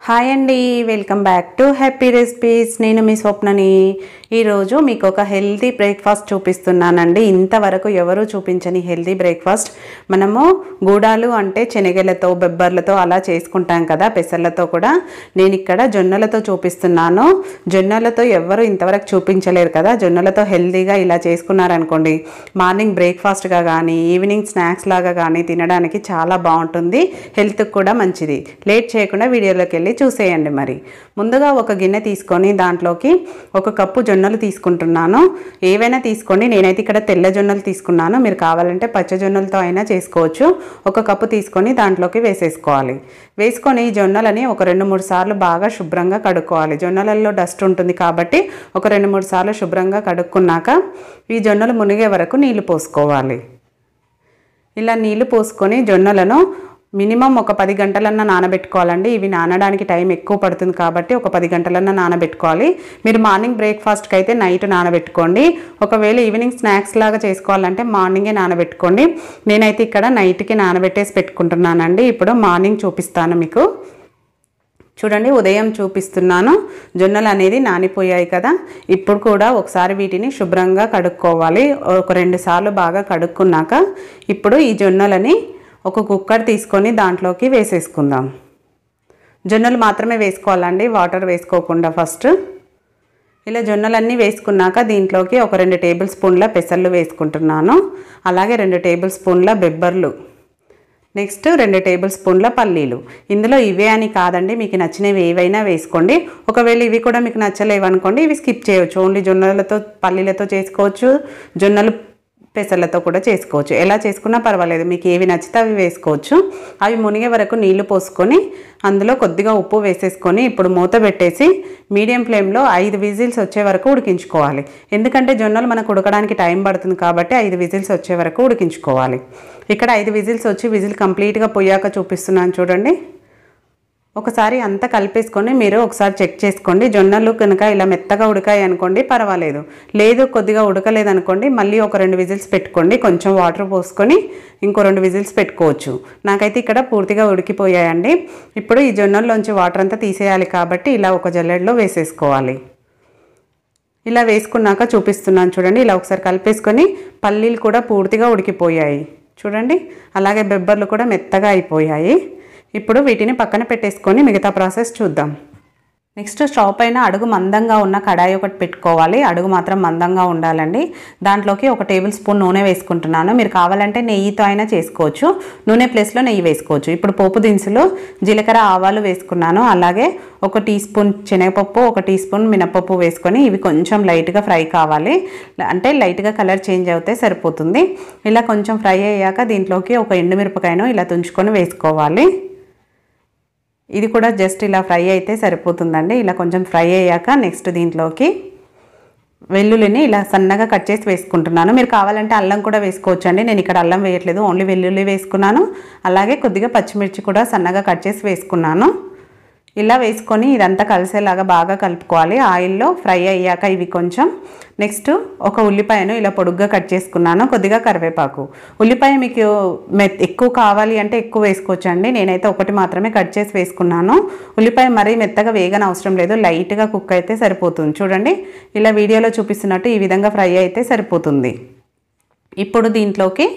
Hi అండి, welcome back to happy recipes. నేను మీ స్వప్నని. ఈరోజు మీకు ఒక హెల్తీ బ్రేక్ఫాస్ట్ చూపిస్తున్నానండి. ఇంతవరకు ఎవరు చూపించని హెల్తీ బ్రేక్ఫాస్ట్. మనము గూడాలు అంటే శనగలతో బెబ్బర్లతో అలా చేసుకుంటాం కదా, పెసర్లతో కూడా. నేను ఇక్కడ జొన్నలతో చూపిస్తున్నాను. జొన్నలతో ఎవరు ఇంతవరకు చూపించలేరు కదా. జొన్నలతో హెల్తీగా ఇలా చేసుకున్నారనుకోండి, మార్నింగ్ బ్రేక్ఫాస్ట్గా కానీ ఈవినింగ్ స్నాక్స్ లాగా కానీ తినడానికి చాలా బాగుంటుంది. హెల్త్కి కూడా మంచిది. లేట్ చేయకుండా వీడియోలోకి వెళ్ళి చూసేయండి. మరి ముందుగా ఒక గిన్నె తీసుకొని దాంట్లోకి ఒక కప్పు జొన్నలు తీసుకుంటున్నాను. ఏవైనా తీసుకోండి, నేనైతే ఇక్కడ తెల్ల జొన్నలు తీసుకున్నాను. మీరు కావాలంటే పచ్చ జొన్నలతో అయినా చేసుకోవచ్చు. ఒక కప్పు తీసుకొని దాంట్లోకి వేసేసుకోవాలి. వేసుకొని ఈ జొన్నలని ఒక 2-3 సార్లు బాగా శుభ్రంగా కడుక్కోవాలి. జొన్నలలో డస్ట్ ఉంటుంది కాబట్టి ఒక 2-3 సార్లు శుభ్రంగా కడుక్కున్నాక ఈ జొన్నలు మునిగే వరకు నీళ్లు పోసుకోవాలి. ఇలా నీళ్లు పోసుకొని జొన్నలను మినిమం ఒక 10 గంటలన్నా నానబెట్టుకోవాలండి. ఇవి నానడానికి టైం ఎక్కువ పడుతుంది కాబట్టి ఒక 10 గంటలన్నా నానబెట్టుకోవాలి. మీరు మార్నింగ్ బ్రేక్ఫాస్ట్కి అయితే నైట్ నానబెట్టుకోండి. ఒకవేళ ఈవినింగ్ స్నాక్స్ లాగా చేసుకోవాలంటే మార్నింగే నానబెట్టుకోండి. నేనైతే ఇక్కడ నైట్కి నానబెట్టేసి పెట్టుకుంటున్నానండి. ఇప్పుడు మార్నింగ్ చూపిస్తాను మీకు. చూడండి, ఉదయం చూపిస్తున్నాను. జొన్నలు అనేది నానిపోయాయి కదా. ఇప్పుడు కూడా ఒకసారి వీటిని శుభ్రంగా కడుక్కోవాలి. ఒక 2 సార్లు బాగా కడుక్కున్నాక ఇప్పుడు ఈ జొన్నలని ఒక కుక్కర్ తీసుకొని దాంట్లోకి వేసేసుకుందాం. జొన్నలు మాత్రమే వేసుకోవాలండి, వాటర్ వేసుకోకుండా. ఫస్ట్ ఇలా జొన్నలన్నీ వేసుకున్నాక దీంట్లోకి ఒక 2 టేబుల్ స్పూన్ల పెసర్లు వేసుకుంటున్నాను. అలాగే 2 టేబుల్ స్పూన్ల బెబ్బర్లు, నెక్స్ట్ 2 టేబుల్ స్పూన్ల పల్లీలు. ఇందులో ఇవే అని కాదండి, మీకు నచ్చినవి ఏవైనా వేసుకోండి. ఒకవేళ ఇవి కూడా మీకు నచ్చలేవు అనుకోండి, ఇవి స్కిప్ చేయవచ్చు. ఓన్లీ జొన్నలతో పల్లీలతో చేసుకోవచ్చు, జొన్నలు పెసర్లతో కూడా చేసుకోవచ్చు. ఎలా చేసుకున్నా పర్వాలేదు, మీకు ఏవి నచ్చితే అవి వేసుకోవచ్చు. అవి మునిగే వరకు నీళ్లు పోసుకొని అందులో కొద్దిగా ఉప్పు వేసేసుకొని ఇప్పుడు మూత పెట్టేసి మీడియం ఫ్లేమ్లో 5 విజిల్స్ వచ్చే వరకు ఉడికించుకోవాలి. ఎందుకంటే జొన్నలు మనకు ఉడకడానికి టైం పడుతుంది కాబట్టి 5 విజిల్స్ వచ్చే వరకు ఉడికించుకోవాలి. ఇక్కడ 5 విజిల్స్ వచ్చి విజిల్ కంప్లీట్గా పోయాక చూపిస్తున్నాను చూడండి. ఒకసారి అంతా కలిపేసుకొని మీరు ఒకసారి చెక్ చేసుకోండి. జొన్నలు కనుక ఇలా మెత్తగా ఉడకాయి అనుకోండి పర్వాలేదు. లేదు కొద్దిగా ఉడకలేదనుకోండి మళ్ళీ ఒక 2 విజిల్స్ పెట్టుకోండి. కొంచెం వాటర్ పోసుకొని ఇంకో 2 విజిల్స్ పెట్టుకోవచ్చు. నాకైతే ఇక్కడ పూర్తిగా ఉడికిపోయాయండి. ఇప్పుడు ఈ జొన్నల్లోంచి వాటర్ అంతా తీసేయాలి కాబట్టి ఇలా ఒక జల్లెడలో వేసేసుకోవాలి. ఇలా వేసుకున్నాక చూపిస్తున్నాను చూడండి. ఇలా ఒకసారి కలిపేసుకొని పల్లీలు కూడా పూర్తిగా ఉడికిపోయాయి చూడండి. అలాగే బెబ్బర్లు కూడా మెత్తగా అయిపోయాయి. ఇప్పుడు వీటిని పక్కన పెట్టేసుకొని మిగతా ప్రాసెస్ చూద్దాం. నెక్స్ట్ స్టవ్ పైన అడుగు మందంగా ఉన్న కడాయి ఒకటి పెట్టుకోవాలి. అడుగు మాత్రం మందంగా ఉండాలండి. దాంట్లోకి ఒక టేబుల్ స్పూన్ నూనె వేసుకుంటున్నాను. మీరు కావాలంటే నెయ్యితో అయినా చేసుకోవచ్చు, నూనె ప్లేస్లో నెయ్యి వేసుకోవచ్చు. ఇప్పుడు పోపు దినుసులు జీలకర్ర ఆవాలు వేసుకున్నాను. అలాగే ఒక టీ స్పూన్ శనగపప్పు, ఒక టీ స్పూన్ మినపప్పు వేసుకొని ఇవి కొంచెం లైట్గా ఫ్రై కావాలి. అంటే లైట్గా కలర్ చేంజ్ అవుతే సరిపోతుంది. ఇలా కొంచెం ఫ్రై అయ్యాక దీంట్లోకి ఒక ఎండుమిరపకాయను ఇలా తుంచుకొని వేసుకోవాలి. ఇది కూడా జస్ట్ ఇలా ఫ్రై అయితే సరిపోతుందండి. ఇలా కొంచెం ఫ్రై అయ్యాక నెక్స్ట్ దీంట్లోకి వెల్లుల్లిని ఇలా సన్నగా కట్ చేసి వేసుకుంటున్నాను. మీరు కావాలంటే అల్లం కూడా వేసుకోవచ్చు అండి. నేను ఇక్కడ అల్లం వేయట్లేదు, ఓన్లీ వెల్లుల్లి వేసుకున్నాను. అలాగే కొద్దిగా పచ్చిమిర్చి కూడా సన్నగా కట్ చేసి వేసుకున్నాను. ఇలా వేసుకొని ఇదంతా కలిసేలాగా బాగా కలుపుకోవాలి. ఆయిల్లో ఫ్రై అయ్యాక ఇవి కొంచెం నెక్స్ట్ ఒక ఉల్లిపాయను ఇలా పొడుగ్గా కట్ చేసుకున్నాను. కొద్దిగా కరివేపాకు. ఉల్లిపాయ మీకు ఎక్కువ కావాలి అంటే ఎక్కువ వేసుకోవచ్చు అండి. నేనైతే ఒకటి మాత్రమే కట్ చేసి వేసుకున్నాను. ఉల్లిపాయ మరీ మెత్తగా వేగన అవసరం లేదు, లైట్గా కుక్ అయితే సరిపోతుంది. చూడండి, ఇలా వీడియోలో చూపిస్తున్నట్టు ఈ విధంగా ఫ్రై అయితే సరిపోతుంది. ఇప్పుడు దీంట్లోకి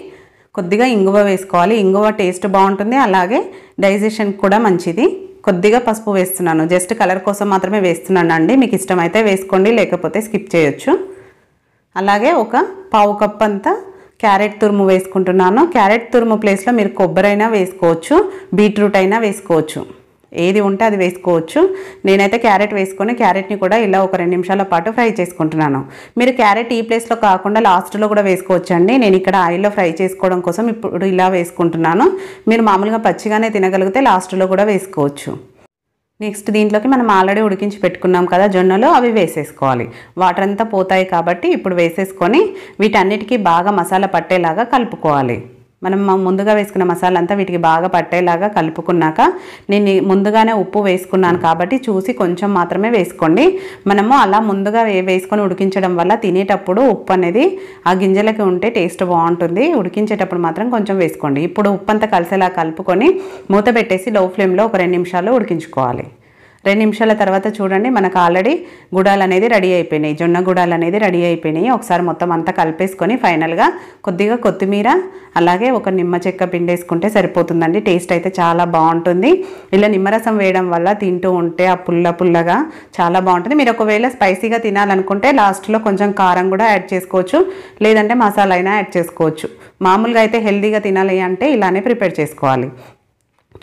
కొద్దిగా ఇంగువ వేసుకోవాలి. ఇంగువ టేస్ట్ బాగుంటుంది, అలాగే డైజెషన్ కూడా మంచిది. కొద్దిగా పసుపు వేస్తున్నాను, జస్ట్ కలర్ కోసం మాత్రమే వేస్తున్నాను అండి. మీకు ఇష్టమైతే వేసుకోండి, లేకపోతే స్కిప్ చేయొచ్చు. అలాగే ఒక పావు కప్ అంతా క్యారెట్ తురుము వేసుకుంటున్నాను. క్యారెట్ తురుము ప్లేస్లో మీరు కొబ్బరి అయినా వేసుకోవచ్చు, బీట్రూట్ అయినా వేసుకోవచ్చు, ఏది ఉంటే అది వేసుకోవచ్చు. నేనైతే క్యారెట్ వేసుకొని క్యారెట్ని కూడా ఇలా ఒక 2 నిమిషాల పాటు ఫ్రై చేసుకుంటున్నాను. మీరు క్యారెట్ ఈ ప్లేస్లో కాకుండా లాస్ట్లో కూడా వేసుకోవచ్చు అండి. నేను ఇక్కడ ఆయిల్లో ఫ్రై చేసుకోవడం కోసం ఇప్పుడు ఇలా వేసుకుంటున్నాను. మీరు మామూలుగా పచ్చిగానే తినగలిగితే లాస్ట్లో కూడా వేసుకోవచ్చు. నెక్స్ట్ దీంట్లోకి మనం ఆల్రెడీ ఉడికించి పెట్టుకున్నాం కదా జొన్నలు, అవి వేసేసుకోవాలి. వాటర్ అంతా పోతాయి కాబట్టి ఇప్పుడు వేసేసుకొని వీటన్నిటికీ బాగా మసాలా పట్టేలాగా కలుపుకోవాలి. మనం ముందుగా వేసుకున్న మసాలా అంతా వీటికి బాగా పట్టేలాగా కలుపుకున్నాక నేను ముందుగానే ఉప్పు వేసుకున్నాను కాబట్టి చూసి కొంచెం మాత్రమే వేసుకోండి. మనము అలా ముందుగా వేసుకొని ఉడికించడం వల్ల తినేటప్పుడు ఉప్పు అనేది ఆ గింజలకి ఉంటే టేస్ట్ బాగుంటుంది. ఉడికించేటప్పుడు మాత్రం కొంచెం వేసుకోండి. ఇప్పుడు ఉప్పు అంతా కలిసేలా కలుపుకొని మూత పెట్టేసి లో ఫ్లేమ్లో ఒక 2 నిమిషాలు ఉడికించుకోవాలి. 2 నిమిషాల తర్వాత చూడండి మనకు ఆల్రెడీ గుడాలు అనేది రెడీ అయిపోయినాయి, జొన్న గుడాలు అనేది రెడీ అయిపోయినాయి. ఒకసారి మొత్తం అంతా కలిపేసుకొని ఫైనల్గా కొద్దిగా కొత్తిమీర అలాగే ఒక నిమ్మ చెక్క పిండేసుకుంటే సరిపోతుందండి. టేస్ట్ అయితే చాలా బాగుంటుంది. ఇలా నిమ్మరసం వేయడం వల్ల తింటూ ఉంటే ఆ పుల్లగా చాలా బాగుంటుంది. మీరు ఒకవేళ స్పైసీగా తినాలనుకుంటే లాస్ట్లో కొంచెం కారం కూడా యాడ్ చేసుకోవచ్చు, లేదంటే మసాలా అయినా యాడ్ చేసుకోవచ్చు. మామూలుగా అయితే హెల్తీగా తినాలి అంటే ఇలానే ప్రిపేర్ చేసుకోవాలి.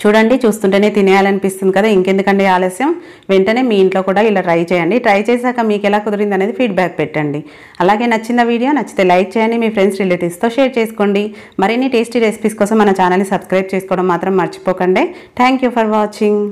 చూడండి చూస్తుంటేనే తినేయాలనిపిస్తుంది కదా, ఇంకెందుకండి ఆలస్యం, వెంటనే మీ ఇంట్లో కూడా ఇలా ట్రై చేయండి. ట్రై చేశాక మీకు ఎలా కుదిరింది అనేది ఫీడ్బ్యాక్ పెట్టండి. అలాగే నచ్చిన వీడియో నచ్చితే లైక్ చేయండి, మీ ఫ్రెండ్స్ రిలేటివ్స్తో షేర్ చేసుకోండి. మరిన్ని టేస్టీ రెసిపీస్ కోసం మన ఛానల్ని సబ్స్క్రైబ్ చేసుకోవడం మాత్రం మర్చిపోకండి. Thank you for watching.